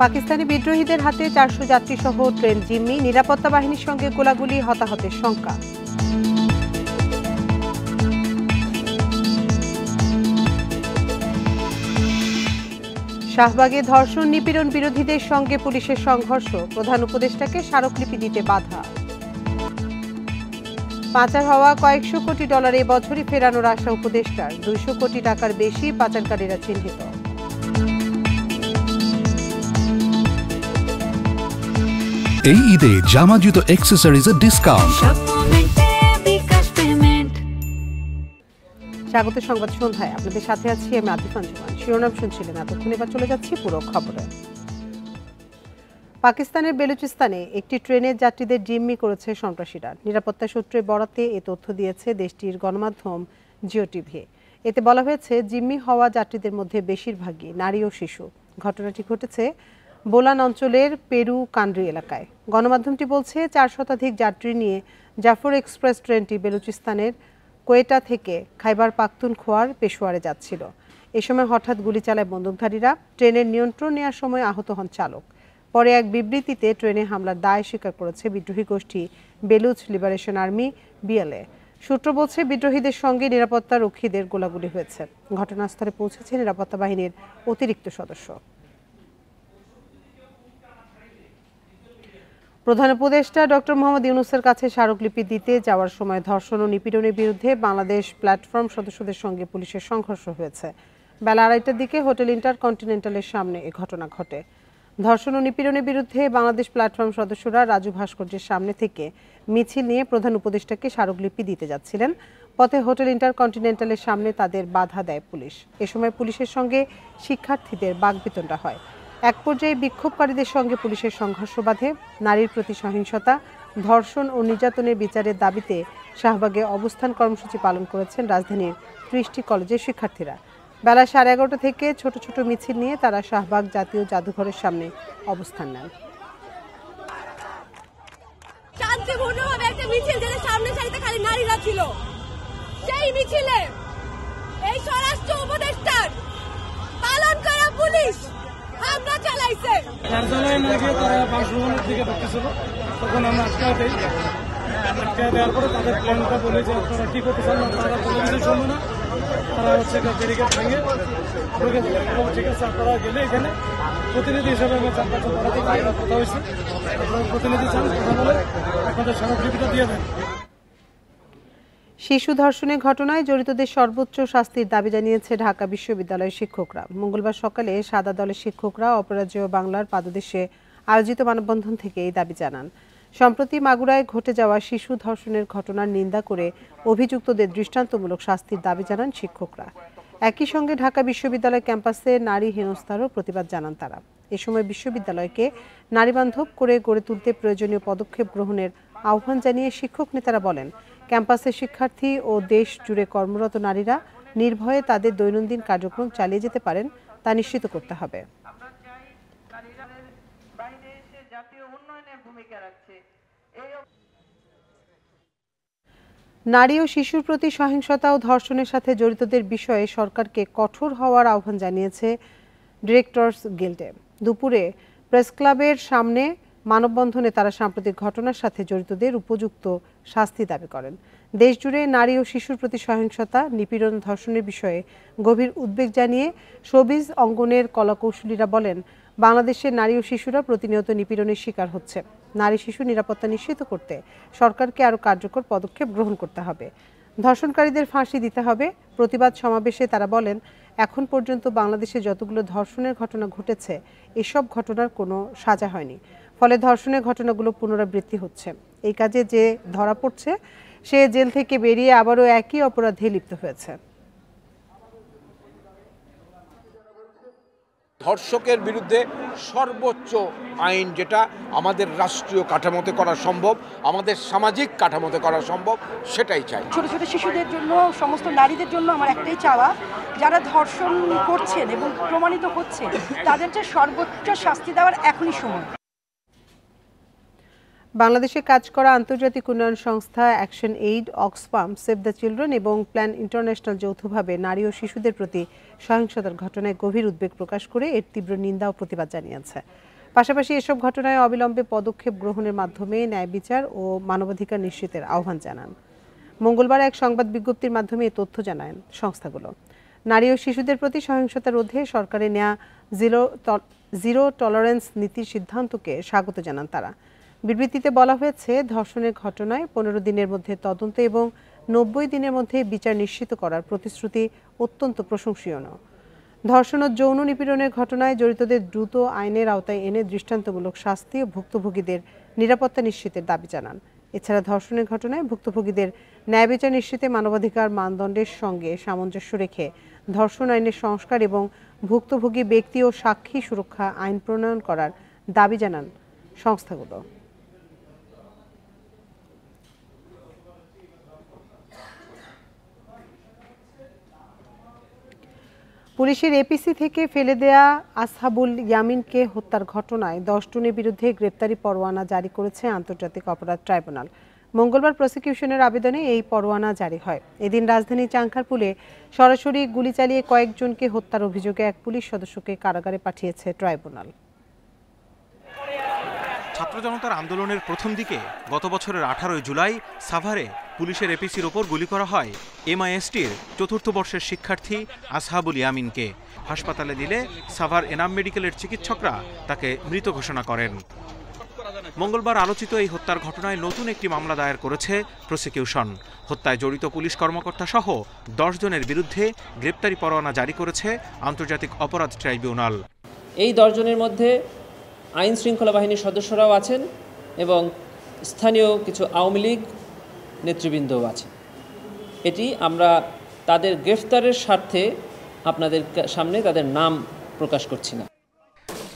পাকিস্তানি বিদ্রোহীদের হাতে 400 যাত্রীসহ ট্রেন জিম্মি, নিরাপত্তা বাহিনীর সঙ্গে গোলাগুলি, হতাহতের শঙ্কা। শাহবাগে ধর্ষণ নিপীড়ন বিরোধীদের সঙ্গে পুলিশের সংঘর্ষ, প্রধান উপদেষ্টাকে স্মারকলিপি দিতে বাধা। পাচার হওয়া কয়েকশো কোটি ডলার এবছরই ফেরানোর আশা উপদেষ্টার, 200 কোটি টাকার বেশি পাচারকারীরা চিহ্নিত। এই ঈদে জামা জুতো অ্যাক্সেসরিজের ডিসকাউন্ট। স্বাগত সংবাদ সন্ধ্যায়, আপনাদের সাথে আছি আমি আতিফ আঞ্জুমান। শিরোনাম শুনছিলেন এতক্ষণ, এবার চলে যাচ্ছি পুরো খবরে। পাকিস্তানের বেলুচিস্তানে একটি ট্রেনের যাত্রীদের জিম্মি করেছে সন্ত্রাসীরা। নিরাপত্তা সূত্রে বরাতে এ তথ্য দিয়েছে দেশটির গণমাধ্যম জিও টিভি। এতে বলা হয়েছে, জিম্মি হওয়া যাত্রীদের মধ্যে বেশিরভাগই নারী ও শিশু। ঘটনাটি ঘটেছে বোলান অঞ্চলের পেরু কান্ড্রি এলাকায়। গণমাধ্যমটি বলছে, 4 শতাধিক যাত্রী নিয়ে জাফর এক্সপ্রেস ট্রেনটি বেলুচিস্তানের কোয়েটা থেকে খাইবার পাখতুনখোয়ার পেশোয়ারে যাচ্ছিল। এ সময় হঠাৎ গুলি চালায় বন্দুকধারীরা। ট্রেনের নিয়ন্ত্রণ নেওয়ার সময় আহত হন চালক। পরে এক বিবৃতিতে ট্রেনে হামলার দায় স্বীকার করেছে বিদ্রোহী গোষ্ঠী বেলুচ লিবারেশন আর্মি বিএলএ। সূত্র বলছে, বিদ্রোহীদের সঙ্গে নিরাপত্তা রক্ষীদের গোলাগুলি হয়েছে। ঘটনাস্থলে পৌঁছেছে নিরাপত্তা বাহিনীর অতিরিক্ত সদস্য। প্রধান উপদেষ্টা ডক্টর মোহাম্মদ ইউনূসের কাছে স্মারকলিপি দিতে যাওয়ার সময় ধর্ষণ ও নিপীড়নের বিরুদ্ধে বাংলাদেশ প্ল্যাটফর্ম সদস্যদের সঙ্গে পুলিশের সংঘর্ষ হয়েছে। বেলা 2:30টার দিকে হোটেল ইন্টারকন্টিনেন্টালের সামনে এ ঘটনা ঘটে। ধর্ষণ ও নিপীড়নের বিরুদ্ধে বাংলাদেশ প্ল্যাটফর্ম সদস্যরা রাজু ভাস্কর্যের সামনে থেকে মিছিল নিয়ে প্রধান উপদেষ্টাকে স্মারকলিপি দিতে যাচ্ছিলেন। পথে হোটেল ইন্টারকন্টিনেন্টালের সামনে তাদের বাধা দেয় পুলিশ। এ সময় পুলিশের সঙ্গে শিক্ষার্থীদের বাকবিতণ্ডা হয়। এক পর্যায়ে বিক্ষোভকারীদের সঙ্গে পুলিশের সংঘর্ষ বাধে। নারীর প্রতি সহিংসতা, ধর্ষণ ও নির্যাতনের বিচারের দাবিতে শাহবাগে অবস্থান কর্মসূচি পালন করেছেন রাজধানীর 30টি কলেজের শিক্ষার্থীরা। বেলা 11:30 থেকে ছোট ছোট মিছিল নিয়ে তারা শাহবাগ জাতীয় জাদুঘরের সামনে অবস্থান নেন। শান্তিপূর্ণভাবে একটা মিছিল, যেটা সামনে সারিতে খালি নারীরা ছিল, সেই মিছিলে এই স্বরাষ্ট্র উপদেষ্টার পালন করা পুলিশ হামলা চালাইছে। কার্যালয়ের মাঝে তারা বাসভবনের দিকে ঢুকতেছিল, তখন আমরা আটকে দেওয়ার পরে তাদের প্ল্যানটা বলে যে আপনারা কি করতে চান, তারা কোনো কিছু শুনবে না। তারা হচ্ছে ব্যারিকেড ভেঙে ঢুকে যাবে। ঠিক আছে, আপনারা গেলে এখানে প্রতিনিধি হিসেবে আমার 4-5 জন কথা হয়েছে, আপনারা প্রতিনিধি চান, কথা বলে আপনাদের স্মারকলিপিটা দিয়ে দেন। শিশু ধর্ষণের ঘটনায় জড়িতদের সর্বোচ্চ শাস্তির দাবি জানিয়েছে ঢাকা বিশ্ববিদ্যালয়ের শিক্ষকরা। মঙ্গলবার সকালে সাদা দলের শিক্ষকরা অপরাজেয় বাংলার পাদদেশে আয়োজিত মানববন্ধন থেকে এই দাবি জানান। সম্প্রতি মাগুরায় ঘটে যাওয়া শিশু ধর্ষণের ঘটনার নিন্দা করে অভিযুক্তদের দৃষ্টান্তমূলক শাস্তির দাবি জানান শিক্ষকরা। একই সঙ্গে ঢাকা বিশ্ববিদ্যালয় ক্যাম্পাসে নারী হেনস্থারও প্রতিবাদ জানান তারা। এ সময় বিশ্ববিদ্যালয়কে নারীবান্ধব করে গড়ে তুলতে প্রয়োজনীয় পদক্ষেপ গ্রহণের আহ্বান জানিয়ে শিক্ষক নেতারা বলেন, ক্যাম্পাসের শিক্ষার্থী ও দেশ জুড়ে কর্মরত নারীরা নির্ভয়ে তাদের দৈনন্দিন কার্যক্রম চালিয়ে যেতে পারেন তা নিশ্চিত করতে হবে। নারী ও শিশুর প্রতি সহিংসতা ও ধর্ষণের সাথে জড়িতদের বিষয়ে সরকারকে কঠোর হওয়ার আহ্বান জানিয়েছে ডিরেক্টরস গিল্ডে। দুপুরে প্রেস ক্লাবের সামনে মানববন্ধনে তারা সাম্প্রতিক ঘটনার সাথে জড়িতদের উপযুক্ত শাস্তি দাবি করেন। দেশজুড়ে নারী ও শিশুর প্রতি সহিংসতা, নিপীড়ন, ধর্ষণের বিষয়ে গভীর উদ্বেগ জানিয়ে শোবিজ অঙ্গনের কলাকৌশলীরা বলেন, বাংলাদেশের নারী ও শিশুরা প্রতিনিয়ত নিপীড়নের শিকার হচ্ছে। নারী শিশু নিরাপত্তা নিশ্চিত করতে সরকারকে আরও কার্যকর পদক্ষেপ গ্রহণ করতে হবে। ধর্ষণকারীদের ফাঁসি দিতে হবে। প্রতিবাদ সমাবেশে তারা বলেন, এখন পর্যন্ত বাংলাদেশে যতগুলো ধর্ষণের ঘটনা ঘটেছে, এসব ঘটনার কোনো সাজা হয়নি। ফলে ধর্ষণের ঘটনাগুলো পুনরাবৃত্তি হচ্ছে। এই কাজে যে ধরা পড়ছে সে জেল থেকে বেরিয়ে আবারও একই অপরাধে লিপ্ত হয়েছে। ধর্ষকের বিরুদ্ধে সর্বোচ্চ আইন যেটা আমাদের রাষ্ট্রীয় কাঠামোতে করা সম্ভব, আমাদের সামাজিক কাঠামোতে করা সম্ভব, সেটাই চাই। ছোট ছোট শিশুদের জন্য, সমস্ত নারীদের জন্য আমার একটাই চাওয়া, যারা ধর্ষণ করছেন এবং প্রমাণিত হচ্ছে তাদেরকে সর্বোচ্চ শাস্তি দেওয়ার এখনই সময়। বাংলাদেশে কাজ করা আন্তর্জাতিক উন্নয়ন সংস্থা action aid, Oxfam, save the children এবং প্ল্যান ইন্টারন্যাশনাল যৌথভাবে নারী ও শিশুদের প্রতি সহিংসতার ঘটনায় গভীর উদ্বেগ প্রকাশ করে এর তীব্র নিন্দা ও প্রতিবাদ জানিয়েছে। পাশাপাশি এসব ঘটনায় অবিলম্বে পদক্ষেপ গ্রহণের মাধ্যমে ন্যায় বিচার ও মানবাধিকার নিশ্চিতের আহ্বান জানান। মঙ্গলবার এক সংবাদ বিজ্ঞপ্তির মাধ্যমে এ তথ্য জানায় সংস্থাগুলো। নারী ও শিশুদের প্রতি সহিংসতা রোধে সরকারের নেয়া জিরো টলারেন্স নীতির সিদ্ধান্তকে স্বাগত জানান তারা। বিবৃতিতে বলা হয়েছে, ধর্ষণের ঘটনায় 15 দিনের মধ্যে তদন্ত এবং 90 দিনের মধ্যে বিচার নিশ্চিত করার প্রতিশ্রুতি অত্যন্ত প্রশংসনীয়। ধর্ষণ ও যৌন নিপীড়নের ঘটনায় জড়িতদের দ্রুত আইনের আওতায় এনে দৃষ্টান্তমূলক শাস্তি ও ভুক্তভোগীদের নিরাপত্তা নিশ্চিতের দাবি জানান। এছাড়া ধর্ষণের ঘটনায় ভুক্তভোগীদের ন্যায় বিচার নিশ্চিতে মানবাধিকার মানদণ্ডের সঙ্গে সামঞ্জস্য রেখে ধর্ষণ আইনের সংস্কার এবং ভুক্তভোগী ব্যক্তি ও সাক্ষী সুরক্ষা আইন প্রণয়ন করার দাবি জানান সংস্থাগুলো। পুলিশের এপিসি থেকে ফেলে দেয়া আসহাবুল ইয়ামিনকে হত্যার ঘটনায় 10 জনের বিরুদ্ধে গ্রেপ্তারি পরোয়ানা জারি করেছে আন্তর্জাতিক অপরাধ ট্রাইব্যুনাল। মঙ্গলবার প্রসিকিউশনের আবেদনে এই পরোয়ানা জারি হয়। এদিন রাজধানীর চাংখারপুলে সরাসরি গুলি চালিয়ে কয়েকজনকে হত্যার অভিযোগে এক পুলিশ সদস্যকে কারাগারে পাঠিয়েছে ট্রাইব্যুনাল। ছাত্র জনতার আন্দোলনের প্রথম দিকে গত বছরের 18 জুলাই সাভারে পুলিশের এপিসির ওপর গুলি করা হয় এমআইএসটির 4র্থ বর্ষের শিক্ষার্থী আসহাবুল ইয়ামিনকে। হাসপাতালে দিলে সাভার এনাম মেডিকেলের চিকিৎসকরা তাকে মৃত ঘোষণা করেন। মঙ্গলবার আলোচিত এই হত্যার ঘটনায় নতুন একটি মামলা দায়ের করেছে প্রসিকিউশন। হত্যায় জড়িত পুলিশ কর্মকর্তা সহ 10 জনের বিরুদ্ধে গ্রেপ্তারি পরোয়ানা জারি করেছে আন্তর্জাতিক অপরাধ ট্রাইব্যুনাল। এই 10 জনের মধ্যে আইন শৃঙ্খলা বাহিনীর সদস্যরাও আছেন এবং স্থানীয় কিছু আওয়ামী লীগ নেতৃবৃন্দও আছে। এটি আমরা তাদের গ্রেফতারের স্বার্থে আপনাদের সামনে তাদের নাম প্রকাশ করছি না।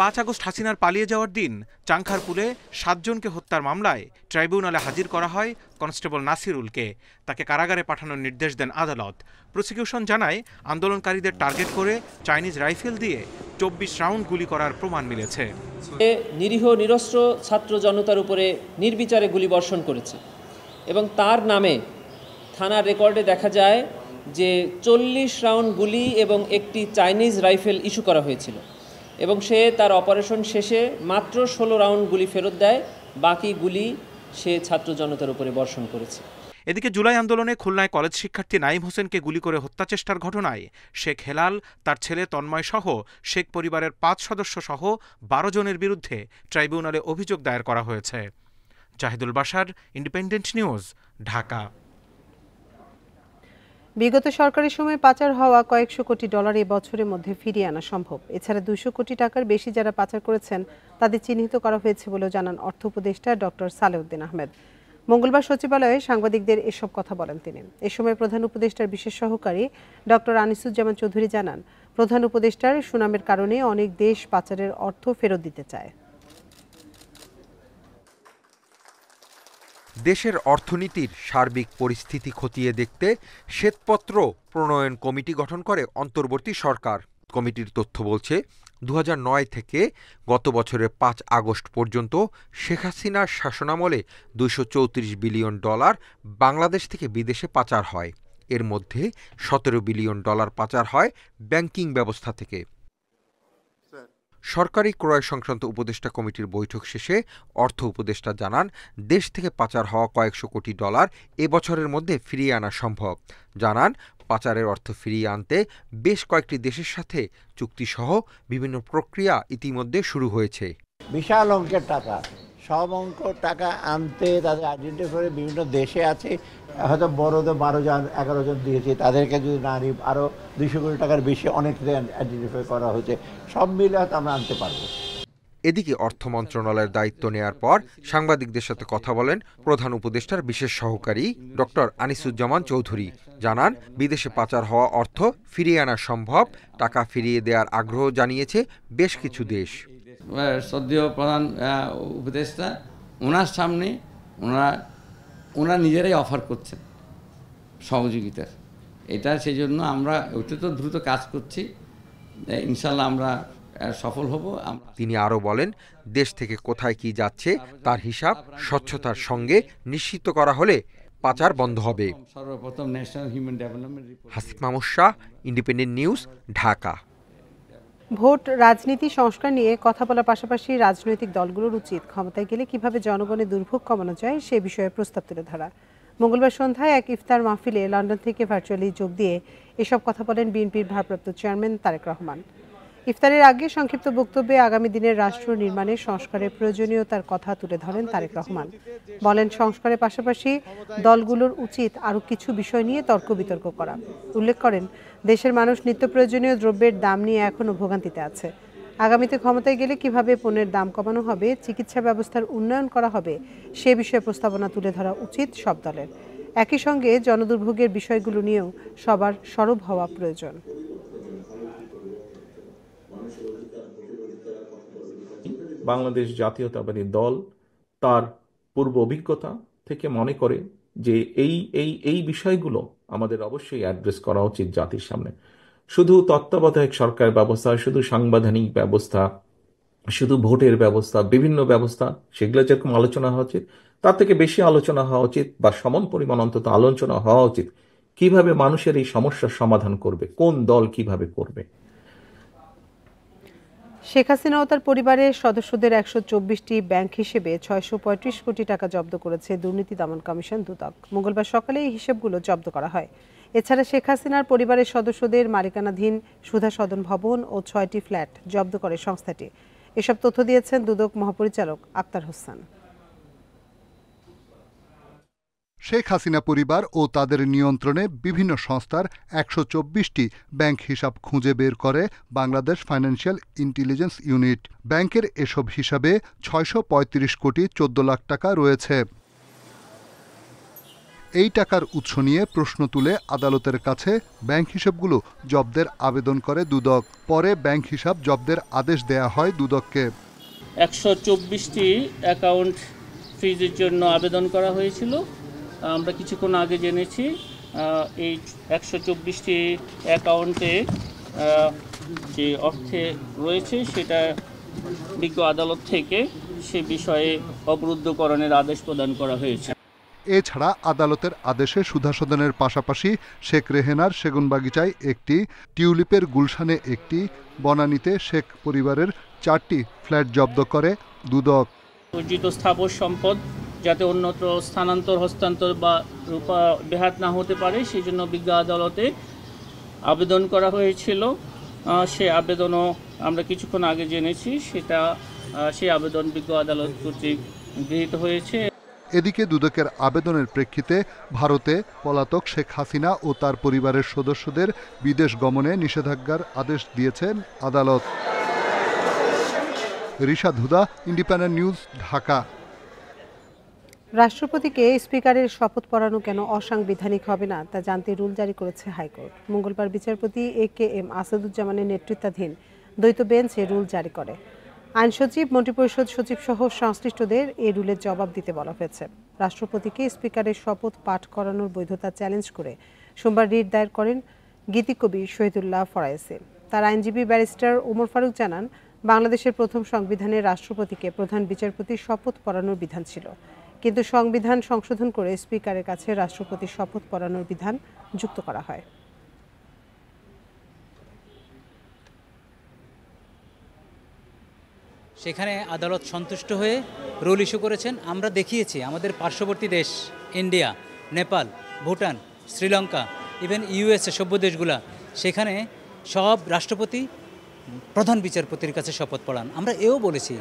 5 আগস্ট হাসিনার পালিয়ে যাওয়ার দিন চাংখারপুলে 7 জনকে হত্যার মামলায় ট্রাইব্যুনালে হাজির করা হয় কনস্টেবল নাসিরুলকে। তাকে কারাগারে পাঠানোর নির্দেশ দেন আদালত। প্রসিকিউশন জানায়, আন্দোলনকারীদের টার্গেট করে চাইনিজ রাইফেল দিয়ে 24 রাউন্ড গুলি করার প্রমাণ মিলেছে। নিরীহ নিরস্ত্র ছাত্র জনতার উপরে নির্বিচারে গুলিবর্ষণ করেছে এবং তার নামে থানার রেকর্ডে দেখা যায় যে 40 রাউন্ড গুলি এবং একটি চাইনিজ রাইফেল ইস্যু করা হয়েছিল এবং সে তার অপারেশন শেষে মাত্র 16 রাউন্ড গুলি ফেরত দেয়। বাকি গুলি সে ছাত্র জনতার উপরে বর্ষণ করেছে। এদিকে জুলাই আন্দোলনে খুলনায় কলেজ শিক্ষার্থী নাঈম হোসেনকে গুলি করে হত্যা চেষ্টার ঘটনায় শেখ হেলাল, তার ছেলে তন্ময় সহ শেখ পরিবারের 5 সদস্য সহ 12 জনের বিরুদ্ধে ট্রাইব্যুনালে অভিযোগ দায়ের করা হয়েছে। Zahidul Bashar, independent news, Dhaka. বিগত সরকারি সময়ে পাচার হওয়া কয়েকশো কোটি ডলার এ বছরের মধ্যে ফিরিয়ে আনা সম্ভব। এছাড়া 200 কোটি টাকার বেশি যারা পাচার করেছেন তাদের চিহ্নিত করা হয়েছে বলেও জানান অর্থ উপদেষ্টা ডক্টর সালেউদ্দিন আহমেদ। মঙ্গলবার সচিবালয়ে সাংবাদিকদের এসব কথা বলেন তিনি। এ সময় প্রধান উপদেষ্টার বিশেষ সহকারী ডক্টর আনিসুজ্জামান চৌধুরী জানান, প্রধান উপদেষ্টার সুনামের কারণে অনেক দেশ পাচারের অর্থ ফেরত দিতে চায়। দেশের অর্থনীতির সার্বিক পরিস্থিতি খতিয়ে দেখতে শ্বেতপত্র প্রণয়ন কমিটি গঠন করে অন্তর্বর্তী সরকার। কমিটির তথ্য বলছে, 2009 থেকে গত বছরের 5 আগস্ট পর্যন্ত শেখ হাসিনার শাসনামলে $234 বিলিয়ন বাংলাদেশ থেকে বিদেশে পাচার হয়। এর মধ্যে $17 বিলিয়ন পাচার হয় ব্যাংকিং ব্যবস্থা থেকে। সরকারি ক্রয় সংক্রান্ত উপদেষ্টা কমিটির বৈঠক শেষে অর্থ উপদেষ্টা জানান, দেশ থেকে পাচার হওয়া কয়েকশো কোটি ডলার এবছরের মধ্যে ফিরিয়ে আনা সম্ভব। জানান, পাচারের অর্থ ফিরিয়ে আনতে বেশ কয়েকটি দেশের সাথে চুক্তিসহ বিভিন্ন প্রক্রিয়া ইতিমধ্যে শুরু হয়েছে। বিশাল অঙ্কের টাকা, সব অঙ্ক টাকা আনতে তাদের আইডেন্টিফাই করে বিভিন্ন দেশে আছে, হয়তো বড়দের 12 জন 11 জন দিয়েছে, তাদেরকে যদি না নিই আরও 200 কোটি টাকার বেশি অনেকদের আইডেন্টিফাই করা হয়েছে। সব মিলে হয়তো আমরা আনতে পারবো। এদিকে অর্থ মন্ত্রণালয়ের দায়িত্ব নেয়ার পর সাংবাদিকদের সাথে কথা বলেন প্রধান উপদেষ্টার বিশেষ সহকারী ডক্টর আনিসুজ্জামান চৌধুরী। জানান, বিদেশে পাচার হওয়া অর্থ ফিরিয়ে আনা সম্ভব। টাকা ফিরিয়ে দেওয়ার আগ্রহ জানিয়েছে বেশ কিছু দেশ। শ্রদ্ধেয় প্রধান উপদেষ্টা ওনার সামনে ওনারা নিজেরাই অফার করছেন সহযোগিতার। এটা সেই জন্য আমরা অত্যন্ত দ্রুত কাজ করছি। ইনশাল্লাহ আমরা সফল হব। তিনি আরও বলেন, দেশ থেকে কোথায় কি যাচ্ছে তার হিসাব স্বচ্ছতার সঙ্গে নিশ্চিত করা হলে পাচার বন্ধ হবে। সর্বপ্রথম national human development report. Hasif Mahmud Shah, independent news, Dhaka. Vote রাজনীতি সংস্কার নিয়ে কথা বলার পাশাপাশি রাজনৈতিক দলগুলোর উচিত ক্ষমতায় গেলে কিভাবে জনগণের দুর্ভোগ কমানো যায় সে বিষয়ে প্রস্তাব তুলে ধরা। মঙ্গলবার সন্ধ্যায় এক ইফতার মাহফিলে লন্ডন থেকে ভার্চুয়ালি যোগ দিয়ে এসব কথা বলেন বিএনপির ভারপ্রাপ্ত চেয়ারম্যান তারেক রহমান। ইফতারের আগে সংক্ষিপ্ত বক্তব্যে আগামী দিনের রাষ্ট্র নির্মাণে সংস্কারের প্রয়োজনীয়তার কথা তুলে ধরেন তারেক রহমান। বলেন, সংস্কারের পাশাপাশি দলগুলোর উচিত আরও কিছু বিষয় নিয়ে তর্ক বিতর্ক করা। উল্লেখ করেন, দেশের মানুষ নিত্য প্রয়োজনীয় দ্রব্যের দাম নিয়ে এখনও ভোগান্তিতে আছে। আগামীতে ক্ষমতায় গেলে কিভাবে পণ্যের দাম কমানো হবে, চিকিৎসা ব্যবস্থার উন্নয়ন করা হবে সে বিষয়ে প্রস্তাবনা তুলে ধরা উচিত সব দলের। একই সঙ্গে জনদুর্ভোগের বিষয়গুলো নিয়েও সবার সরব হওয়া প্রয়োজন। বাংলাদেশ জাতীয়তাবাদী দল তার পূর্ব অভিজ্ঞতা থেকে মনে করে যে এই বিষয়গুলো আমাদের অবশ্যই অ্যাড্রেস করা উচিত জাতির সামনে। শুধু তত্ত্বাবধায়ক সরকার ব্যবস্থা, শুধু সাংবিধানিক ব্যবস্থা, শুধু ভোটের ব্যবস্থা, বিভিন্ন ব্যবস্থা, সেগুলো যেরকম আলোচনা হওয়া উচিত, তার থেকে বেশি আলোচনা হওয়া উচিত বা সমান পরিমাণ অন্তত আলোচনা হওয়া উচিত কিভাবে মানুষের এই সমস্যার সমাধান করবে, কোন দল কিভাবে করবে। শেখ হাসিনা ও তার পরিবারের সদস্যদের ১২৪টি ব্যাংক হিসেবে ৬৩৫ কোটি টাকা জব্দ করেছে দুর্নীতি দমন কমিশন দুদক। মঙ্গলবার সকালে এই হিসেবগুলো জব্দ করা হয়। এছাড়া শেখ হাসিনার পরিবারের সদস্যদের মালিকানাধীন সুধা সদন ভবন ও ৬টি ফ্ল্যাট জব্দ করে সংস্থাটি। এসব তথ্য দিয়েছেন দুদক মহাপরিচালক আক্তার হোসেন। শেখ হাসিনা পরিবার ও তাদের নিয়ন্ত্রণে বিভিন্ন সংস্থার ১২৪টি ব্যাংক হিসাব খুঁজে বের করে বাংলাদেশ ফাইন্যান্সিয়াল ইন্টেলিজেন্স ইউনিট। ব্যাংকের এসব হিসাবে ৬৩৫ কোটি ১৪ লাখ টাকা রয়েছে। এই টাকার উৎস নিয়ে প্রশ্ন তুলে আদালতের কাছে ব্যাংক হিসাবগুলো জব্দের আবেদন করে দুদক। পরে ব্যাংক হিসাব জব্দের আদেশ দেয়া হয় দুদককে। ১২৪টি অ্যাকাউন্ট ফ্রিজের জন্য আবেদন করা হয়েছিল। আমরা কিছুক্ষণ আগে জেনেছি এই ১২৪টি অ্যাকাউন্টে যে অর্থে রয়েছে সেটা বিজ্ঞ আদালত থেকে সে বিষয়ে অবরুদ্ধকরণের আদেশ প্রদান করা হয়েছে। এছাড়া আদালতের আদেশে সুধা সদনের পাশাপাশি শেখ রেহেনার সেগুনবাগিচায় একটি, টিউলিপের গুলশানে একটি, বনানীতে শেখ পরিবারের 4টি ফ্ল্যাট জব্দ করে দুদক। অর্জিত স্থাবর সম্পদ যাতে অন্যত্র স্থানান্তর, হস্তান্তর বা রূপা ব্যাহত না হতে পারে সেই জন্য বিজ্ঞ আদালতে আবেদন করা হয়েছিল। সে আবেদনও আমরা কিছুক্ষণ আগে জেনেছি, সেই আবেদন বিজ্ঞ আদালত কর্তৃক গৃহীত হয়েছে। এদিকে দুদকের আবেদনের প্রেক্ষিতে ভারতে পলাতক শেখ হাসিনা ও তার পরিবারের সদস্যদের বিদেশ গমনে নিষেধাজ্ঞার আদেশ দিয়েছেন আদালত। রিশাদ হুদা, ইন্ডিপেন্ডেন্ট নিউজ, ঢাকা। রাষ্ট্রপতিকে স্পিকারের শপথ পড়ানো কেন অসাংবিধানিক হবে না তা জানতে রুল জারি করেছে হাইকোর্ট। মঙ্গলবার বিচারপতি AKM আসাদুজ্জামানের নেতৃত্বাধীন দ্বৈত বেঞ্চ এ রুল জারি করে। আইন সচিব, মন্ত্রিপরিষদ সচিব সহ সংশ্লিষ্টদের এই রুলের জবাব দিতে বলা হয়েছে। রাষ্ট্রপতিকে স্পিকারের শপথ পাঠ করানোর বৈধতা চ্যালেঞ্জ করে সোমবার রিট দায়ের করেন গীতিকবি শহীদুল্লাহ ফরায়েসি। তার আইনজীবী ব্যারিস্টার ওমর ফারুক জানান, বাংলাদেশের প্রথম সংবিধানে রাষ্ট্রপতিকে প্রধান বিচারপতির শপথ পড়ানোর বিধান ছিল, কিন্তু সংবিধান সংশোধন করে স্পিকারের কাছে রাষ্ট্রপতির শপথ পড়ানোর বিধান যুক্ত করা হয়। সেখানে আদালত সন্তুষ্ট হয়ে রুল ইস্যু করেছেন। আমরা দেখিয়েছি আমাদের পার্শ্ববর্তী দেশ India, Nepal, Bhutan, Sri Lanka, even USA সভ্য দেশগুলা, সেখানে সব রাষ্ট্রপতি প্রধান বিচারপতির কাছে শপথ পড়ান। আমরা এও বলেছি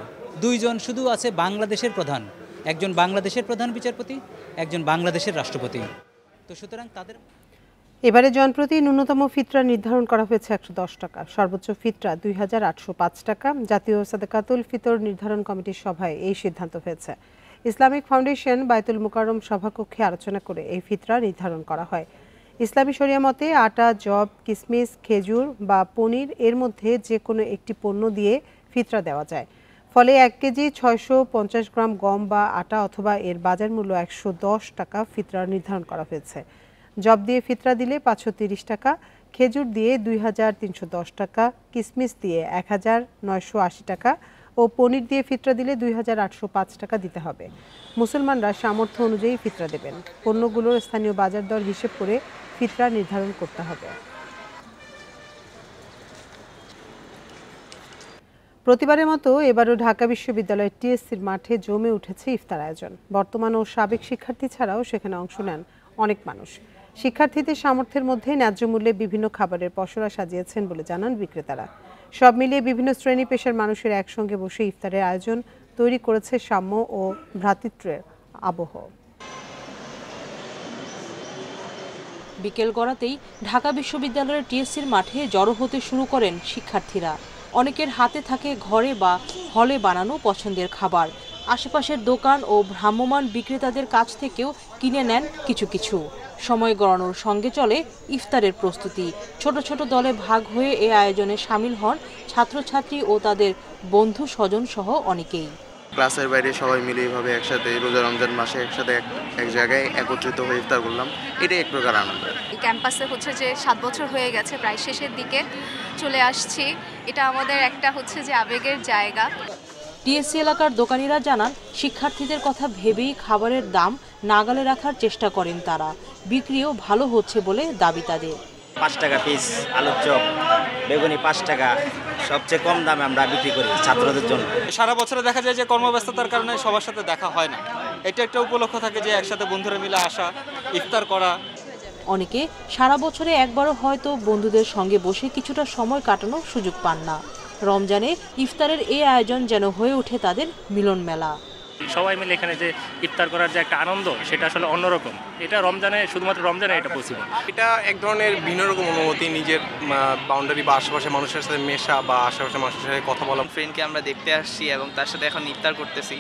2 জন শুধু আছে বাংলাদেশের প্রধান, একজন বাংলাদেশের প্রধান বিচারপতি, একজন বাংলাদেশের রাষ্ট্রপতি। তো সুতরাং তাদের এবারে জনপ্রতি ন্যূনতম ফিতরা নির্ধারণ করা হয়েছে 110 টাকা, সর্বোচ্চ ফিতরা 2805 টাকা। জাতীয় সাদাকাতুল ফিতর নির্ধারণ কমিটির সভায় এই সিদ্ধান্ত হয়েছে। ইসলামিক ফাউন্ডেশন বায়তুল মুকাররম সভাকক্ষে আলোচনা করে এই ফিতরা নির্ধারণ করা হয়। ইসলামী শরিয়া মতে আটা, জব, কিসমিস, খেজুর বা পনির এর মধ্যে যে কোনো একটি পণ্য দিয়ে ফিতরা দেওয়া যায়। ফলে 1 কেজি 650 গ্রাম গম বা আটা অথবা এর বাজার মূল্য 110 টাকা ফিতরা নির্ধারণ করা হয়েছে। জব দিয়ে ফিতরা দিলে 530 টাকা, খেজুর দিয়ে 2310 টাকা, কিসমিস দিয়ে 1980 টাকা ও পনির দিয়ে ফিতরা দিলে 2805 টাকা দিতে হবে। মুসলমানরা সামর্থ্য অনুযায়ী ফিতরা দেবেন। পণ্যগুলোর স্থানীয় বাজার দর হিসেব করে ফিতরা নির্ধারণ করতে হবে। প্রতিবারের মতো এবারও ঢাকা বিশ্ববিদ্যালয়ের টিএসসির মাঠে জমে উঠেছে ইফতার আয়োজন। বর্তমান ও সাবেক শিক্ষার্থী ছাড়াও সেখানে অংশ নেন অনেক মানুষ। শিক্ষার্থীদের সামর্থ্যের মধ্যে ন্যায্য মূল্যে বিভিন্ন খাবারের পসরা সাজিয়েছেন বলে জানান বিক্রেতারা। সব মিলিয়ে বিভিন্ন শ্রেণী পেশার মানুষের একসঙ্গে বসে ইফতারের আয়োজন তৈরি করেছে সাম্য ও ভ্রাতৃত্বের আবহ। বিকেল গড়াতেই ঢাকা বিশ্ববিদ্যালয়ের টিএসসির মাঠে জড়ো হতে শুরু করেন শিক্ষার্থীরা। অনেকের হাতে থাকে ঘরে বা হলে বানানো পছন্দের খাবার। আশেপাশের দোকান ও ভ্রাম্যমাণ বিক্রেতাদের কাছ থেকেও কিনে নেন কিছু কিছু। সময় গড়ানোর সঙ্গে চলে ইফতারের প্রস্তুতি। ছোট ছোট দলে ভাগ হয়ে এ আয়োজনে শামিল হন ছাত্রছাত্রী ও তাদের বন্ধু স্বজন সহ অনেকেই। ক্লাসের বাইরে সবাই মিলে এইভাবে একসাথে রোজা রমজান মাসে একসাথে এক জায়গায় একত্রিত হয়ে ইফতার করলাম, এটাই এক প্রকার আনন্দ। ক্যাম্পাসে হচ্ছে যে 7 বছর হয়ে গেছে, প্রায় শেষের দিকে চলে আসছি। এটা আমাদের একটা হচ্ছে যে আবেগের জায়গা। টিএসসি এলাকার দোকানিরা জানান, শিক্ষার্থীদের কথা ভেবেই খাবারের দাম নাগালে রাখার চেষ্টা করেন তারা। বিক্রিও ভালো হচ্ছে বলে দাবি তাদের। 5 টাকা পিস আলুর চপ, বেগুনি 5 টাকা, সবচেয়ে কম দামে আমরা বিক্রি করি ছাত্রদের জন্য। সারা বছরে দেখা যায় যে কর্মব্যস্ততার কারণে সবার সাথে দেখা হয় না, এটা একটা উপলক্ষ থাকে যে একসাথে বন্ধুরা মিলে আসা, ইফতার করা। অনেকে সারা বছরে একবারও হয়তো বন্ধুদের সঙ্গে বসে কিছুটা সময় কাটানোর সুযোগ পান না। রমজানে ইফতারের এই আয়োজন যেন হয়ে ওঠে তাদের মিলন মেলা। সবাই মিলে এখানে যে ইফতার করার যে একটা আনন্দ, সেটা আসলে অন্যরকম। এটা রমজানে, শুধুমাত্র রমজানে এটা পসিবল। এটা এক ধরনের ভিন্ন রকম অনুভূতি, নিজের বাউন্ডারি বা আশেপাশে মানুষের সাথে মেশা বা আশেপাশে মানুষের সাথে কথা বলা। ফ্রেন্ডকে আমরা দেখতে আসছি এবং তার সাথে এখন ইফতার করতেছি।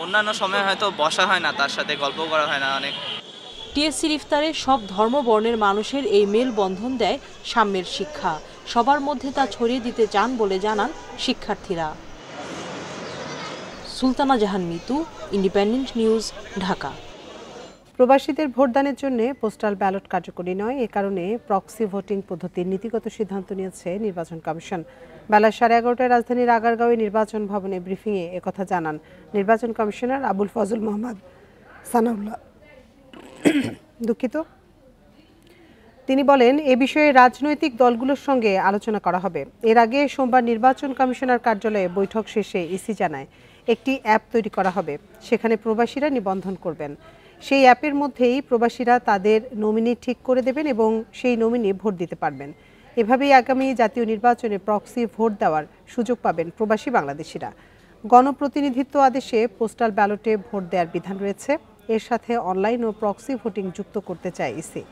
অন্যান্য সময় হয়তো বসা হয় না, তার সাথে গল্প করা হয় না অনেক। টিএসসির ইফতারে সব ধর্ম বর্ণের মানুষের এই মেলবন্ধন দেয় সাম্যের শিক্ষা। সবার মধ্যে তা ছড়িয়ে দিতে চান বলে জানান শিক্ষার্থীরা। সুলতানা জাহান মিতু, ইন্ডিপেন্ডেন্ট নিউজ, ঢাকা। প্রবাসীদের ভোটদানের জন্য পোস্টাল ব্যালট কার্যকরী নয়, এ কারণে প্রক্সি ভোটিং পদ্ধতির নীতিগত সিদ্ধান্ত নিয়েছে নির্বাচন কমিশন। বেলা 11:30টায় রাজধানীর আগারগাঁওয়ে নির্বাচন ভবনে ব্রিফিংয়ে একথা জানান নির্বাচন কমিশনার আবুল ফজল মোহাম্মদ সানাউল্লাহ। দুঃখিত। তিনি বলেন, এ বিষয়ে রাজনৈতিক দলগুলোর সঙ্গে আলোচনা করা হবে। এর আগে সোমবার নির্বাচন কমিশনার কার্যালয়ে বৈঠক শেষে ইসি জানায় একটি অ্যাপ তৈরি করা হবে, সেখানে প্রবাসীরা নিবন্ধন করবেন। সেই অ্যাপের মধ্যেই প্রবাসীরা তাদের নমিনি ঠিক করে দেবেন এবং সেই নমিনি ভোট দিতে পারবেন। এভাবেই আগামী জাতীয় নির্বাচনে প্রক্সি ভোট দেওয়ার সুযোগ পাবেন প্রবাসী বাংলাদেশিরা। গণপ্রতিনিধিত্ব আদেশে পোস্টাল ব্যালটে ভোট দেওয়ার বিধান রয়েছে। এর সাথে অনলাইন ও প্রক্সি ভোটিং যুক্ত করতে চায় ইসি।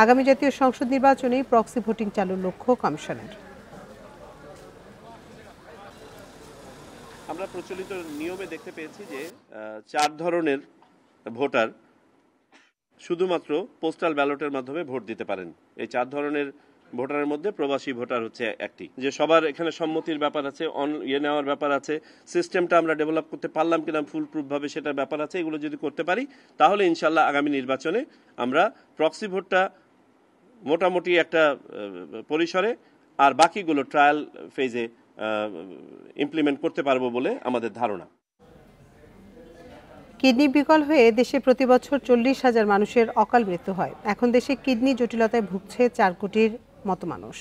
আগামী জাতীয় সংসদ নির্বাচনেই প্রক্সি ভোটিং চালুর লক্ষ্য কমিশনের। আমরা প্রচলিত নিয়মে দেখতে পেয়েছি যে 4 ধরনের ভোটার শুধুমাত্র পোস্টাল ব্যালটের মাধ্যমে ভোট দিতে পারেন। এই 4 ধরনের ভোটারের মধ্যে প্রবাসী ভোটার হচ্ছে একটি। যে সবার এখানে সম্মতির ব্যাপার আছে, নেওয়ার ব্যাপার আছে, সিস্টেমটা আমরা ডেভেলপ করতে পারলাম কিনা ফুল প্রুফ ভাবে সেটার ব্যাপার আছে। এগুলো যদি করতে পারি তাহলে ইনশাল্লাহ আগামী নির্বাচনে আমরা প্রক্সি ভোটটা মোটামুটি একটা পরিসরে আর বাকিগুলো ট্রায়াল ফেজে ইমপ্লিমেন্ট করতে পারবো বলে আমাদের ধারণা। কিডনি বিকল হয়ে দেশে প্রতি বছর 40,000 মানুষের অকাল মৃত্যু হয়। এখন দেশে কিডনি জটিলতায় ভুগছে 4 কোটির মতো মানুষ।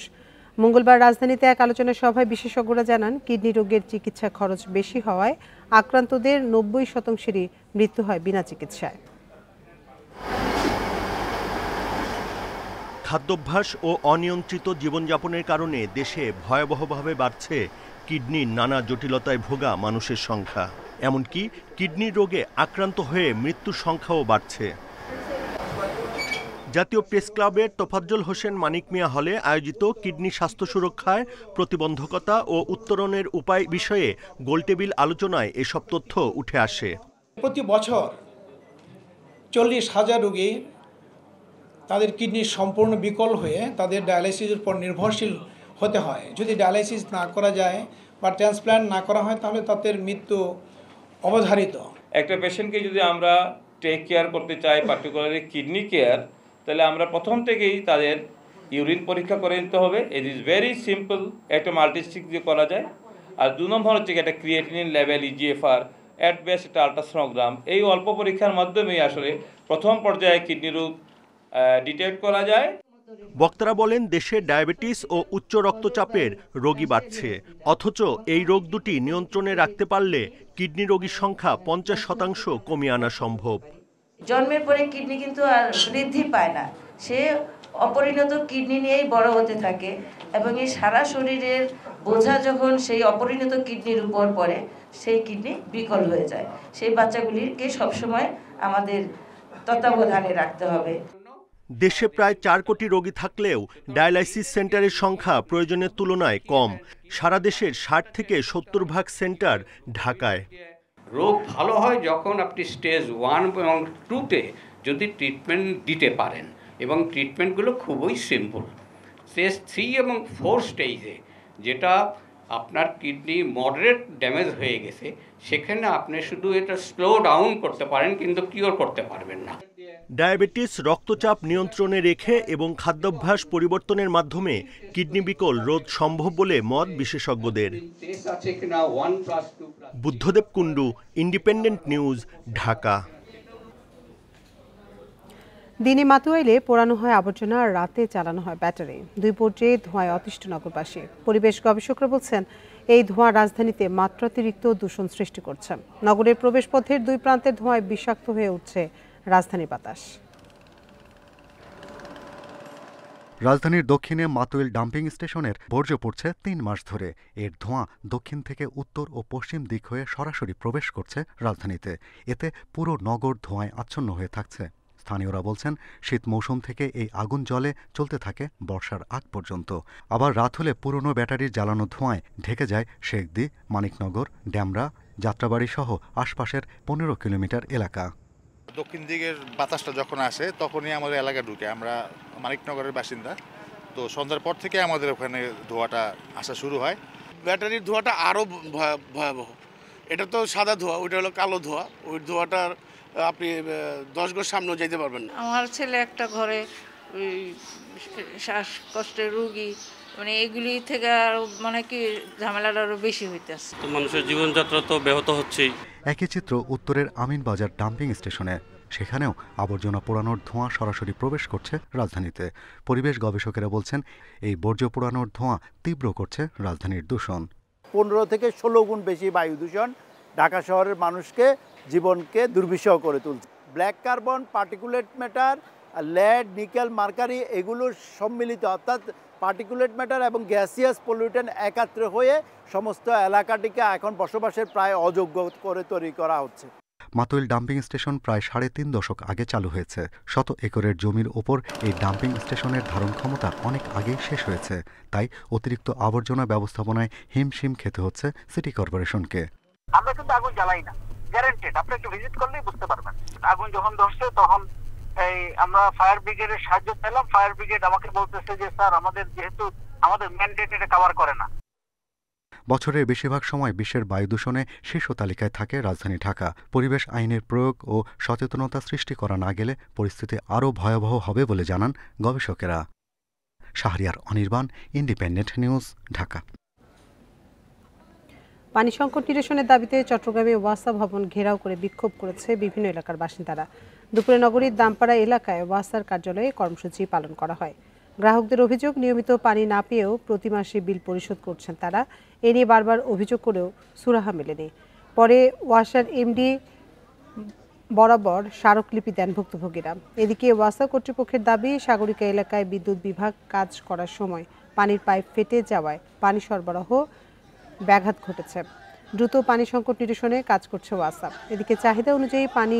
মঙ্গলবার রাজধানীতে এক আলোচনা সভায় বিশেষজ্ঞরা জানান, কিডনি রোগের চিকিৎসা খরচ বেশি হওয়ায় আক্রান্তদের 90%-ই মৃত্যু হয় বিনা চিকিৎসায়। খাদ্যাভ্যাস ও অনিয়ন্ত্রিত জীবনযাপনের কারণে দেশে ভয়াবহভাবে বাড়ছে কিডনির নানা জটিলতায় ভোগা মানুষের সংখ্যা। এমনকি কিডনি রোগে আক্রান্ত হয়ে মৃত্যুর সংখ্যাও বাড়ছে। জাতীয় প্রেস ক্লাবের তোফাজ্জল হোসেন মানিক মিয়া হলে আয়োজিত কিডনি স্বাস্থ্য সুরক্ষায় প্রতিবন্ধকতা ও উত্তরণের উপায় বিষয়ে গোলটেবিল আলোচনায় এসব তথ্য উঠে আসে। প্রতি বছর 40,000 রোগী তাদের কিডনি সম্পূর্ণ বিকল হয়ে তাদের ডায়ালাইসিসের উপর নির্ভরশীল হতে হয়। যদি ডায়ালাইসিস না করা যায় বা ট্রান্সপ্ল্যান্ট না করা হয় তাহলে তাদের মৃত্যু অবধারিত। একটা পেশেন্টকে যদি আমরা টেক কেয়ার করতে চাই, পার্টিকুলারলি কিডনি কেয়ার, তাহলে আমরা প্রথম থেকেই তাদের ইউরিন পরীক্ষা করে নিতে হবে। ইট ইজ ভেরি সিম্পল, একটা মাল্টিস্টিক দিয়ে করা যায়। আর 2 নম্বর হচ্ছে একটা creatinine level, eGFR, at best একটা আলট্রাসোনোগ্রাম। এই অল্প পরীক্ষার মাধ্যমেই আসলে প্রথম পর্যায়ে কিডনি রোগ ডিটেক্ট করা যায়। বক্তারা বলেন, দেশে ডায়াবেটিস ও উচ্চ রক্তচাপের রোগী বাড়ছে, অথচ এই রোগ দুটি নিয়ন্ত্রণে রাখতে পারলে কিডনি রোগীর সংখ্যা 50% কমিয়ে আনা সম্ভব। জন্মের পরে কিডনি কিন্তু আর বৃদ্ধি পায় না, সে অপরিণত কিডনি নিয়েই বড় হতে থাকে এবং এই সারা শরীরের বোঝা যখন সেই অপরিণত কিডনির উপর পড়ে সেই কিডনি বিকল হয়ে যায়। সেই বাচ্চাগুলিকে সবসময় আমাদের তত্ত্বাবধানে রাখতে হবে। দেশে প্রায় 4 কোটি রোগী থাকলেও ডায়ালাইসিস সেন্টারের সংখ্যা প্রয়োজনের তুলনায় কম। সারা দেশের 60 থেকে 70% সেন্টার ঢাকায়। রোগ ভালো হয় যখন আপনি স্টেজ 1 এবং 2-তে যদি ট্রিটমেন্ট দিতে পারেন, এবং ট্রিটমেন্টগুলো খুবই সিম্পল। স্টেজ 3 এবং 4 স্টেজে যেটা আপনার কিডনি মডারেট ড্যামেজ হয়ে গেছে, সেখানে আপনি শুধু এটা স্লো ডাউন করতে পারেন, কিন্তু কিওর করতে পারবেন না। ডায়াবেটিস রক্তচাপ নিয়ন্ত্রণে রেখে এবং খাদ্যাভ্যাস পরিবর্তনের মাধ্যমে কিডনি বিকল রোধ সম্ভব বলে মত বিশেষজ্ঞদের। Buddhadeb Kundu, independent news, Dhaka. দিনে মাতুয়াইলে পোড়ানো হয় আবর্জনা, আর রাতে চালানো হয় ব্যাটারি। 2 পর্যায়ে ধোঁয়ায় অতিষ্ঠ নগরবাসী। পরিবেশ গবেষকরা বলছেন, এই ধোঁয়া রাজধানীতে মাত্রাতিরিক্ত দূষণ সৃষ্টি করছে। নগরের প্রবেশপথের 2 প্রান্তের ধোঁয়ায় বিষাক্ত হয়ে উঠছে রাজধানীর বাতাস। রাজধানীর দক্ষিণে মাতুয়াইল ডাম্পিং স্টেশনের বর্জ্য পড়ছে 3 মাস ধরে। এর ধোঁয়া দক্ষিণ থেকে উত্তর ও পশ্চিম দিক হয়ে সরাসরি প্রবেশ করছে রাজধানীতে। এতে পুরো নগর ধোঁয়ায় আচ্ছন্ন হয়ে থাকছে। স্থানীয়রা বলছেন, শীত মৌসুম থেকে এই আগুন জ্বলে চলতে থাকে বর্ষার আগ পর্যন্ত। আবার রাত হলে পুরনো ব্যাটারির জ্বালানো ধোঁয়ায় ঢেকে যায় শেখদি, মানিকনগর, ড্যামরা, যাত্রাবাড়ি সহ আশপাশের 15 কিলোমিটার এলাকা। দক্ষিণ দিকের বাতাসটা যখন আসে তখনই আমাদের এলাকা ঢুকে। আমরা মানিকনগরের বাসিন্দা, তো সন্ধ্যার পর থেকে আমাদের ওখানে ধোঁয়াটা আসা শুরু হয়। ব্যাটারির ধোঁয়াটা আরও ভয়াবহ। এটা তো সাদা ধোঁয়া, ওইটা হলো কালো ধোঁয়া। ওই ধোঁয়াটার আপনি 10 গজ সামনেও যেতে পারবেন না। আমার ছেলে একটা ঘরে ওই শ্বাসকষ্টের রোগী, মানে এগুলি থেকে আরও মানে কি ঝামেলাটা আরও বেশি হইতেছে। তো মানুষের জীবনযাত্রা তো ব্যাহত হচ্ছেই। একই চিত্র উত্তরের আমিনবাজার ডাম্পিং স্টেশনে। সেখানেও আবর্জনা পোড়ানোর ধোঁয়া সরাসরি প্রবেশ করছে রাজধানীতে। পরিবেশ গবেষকেরা বলছেন, এই বর্জ্য পোড়ানোর ধোঁয়া তীব্র করছে রাজধানীর দূষণ। 15 থেকে 16 গুণ বেশি বায়ু দূষণ ঢাকা শহরের মানুষকে, জীবনকে দুর্বিষহ করে তুলছে। Black carbon, particulate matter, lead, nickel, mercury এগুলো সম্মিলিত, অর্থাৎ পার্টিকুলেট ম্যাটার এবং গ্যাসিয়াস পলিউটেন্ট একাত্রে হয়ে সমস্ত এলাকাটিকে এখন বসবাসের প্রায় অযোগ্য করে তৈরি করা হচ্ছে। মাতুয়াইল ডাম্পিং স্টেশন প্রায় 3.5 দশক আগে চালু হয়েছে। শত একরের জমির ওপর এই ডাম্পিং স্টেশনের ধারণ ক্ষমতা অনেক আগেই শেষ হয়েছে। তাই অতিরিক্ত আবর্জনা ব্যবস্থাপনায় হিমশিম খেতে হচ্ছে সিটি কর্পোরেশনকে। আমরা কিন্তু আগুন জ্বালাই না, গ্যারান্টেড। আপনি একটু ভিজিট করলেই বুঝতে পারবেন। আগুন যখন ধরছে তখন আমরা ফায়ার ব্রিগেডের সাহায্য পেলাম। ফায়ার ব্রিগেড আমাকে বলতেছে যে স্যার, যেহেতু আমাদের ম্যান্ডেট এটা কভার করে না। বছরের বেশিরভাগ সময় বিশ্বের বায়ু দূষণে শীর্ষ তালিকায় থাকে রাজধানী ঢাকা। পরিবেশ আইনের প্রয়োগ ও সচেতনতা সৃষ্টি করা না গেলে পরিস্থিতি আরও ভয়াবহ হবে বলে জানান গবেষকেরা। Shahriar Anirban, independent news, Dhaka. পানি সংকট নিরসনের দাবিতে চট্টগ্রামে ওয়াসা ভবন ঘেরাও করে বিক্ষোভ করেছে বিভিন্ন এলাকার বাসিন্দারা। দুপুরে নগরীর দামপাড়া এলাকায় ওয়াসার কার্যালয়ে কর্মসূচি পালন করা হয়। গ্রাহকদের অভিযোগ, নিয়মিত পানি না পেয়েও প্রতি মাসে বিল পরিশোধ করছেন তারা। এ নিয়ে বারবার অভিযোগ করেও সুরাহা মেলেনি। পরে ওয়াসার এমডি বরাবর স্মারকলিপি দেন ভুক্তভোগীরা। এদিকে ওয়াসা কর্তৃপক্ষের দাবি, সাগরিকা এলাকায় বিদ্যুৎ বিভাগ কাজ করার সময় পানির পাইপ ফেটে যাওয়ায় পানি সরবরাহ ব্যাঘাত ঘটেছে। দ্রুত পানি সংকট নিরসনে কাজ করছে ওয়াসা। এদিকে চাহিদা অনুযায়ী পানি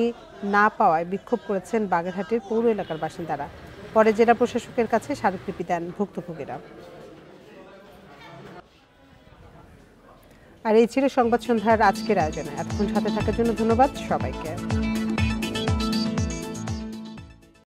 না পাওয়ায় বিক্ষোভ করেছেন বাগেরহাটের পৌর এলাকার বাসিন্দারা। পরে জেলা প্রশাসকের কাছে স্মারকলিপি দেন ভুক্তভোগীরা। আর এই ছিল সংবাদ সন্ধ্যার আজকের আয়োজনে। এতক্ষণ সাথে থাকার জন্য ধন্যবাদ সবাইকে।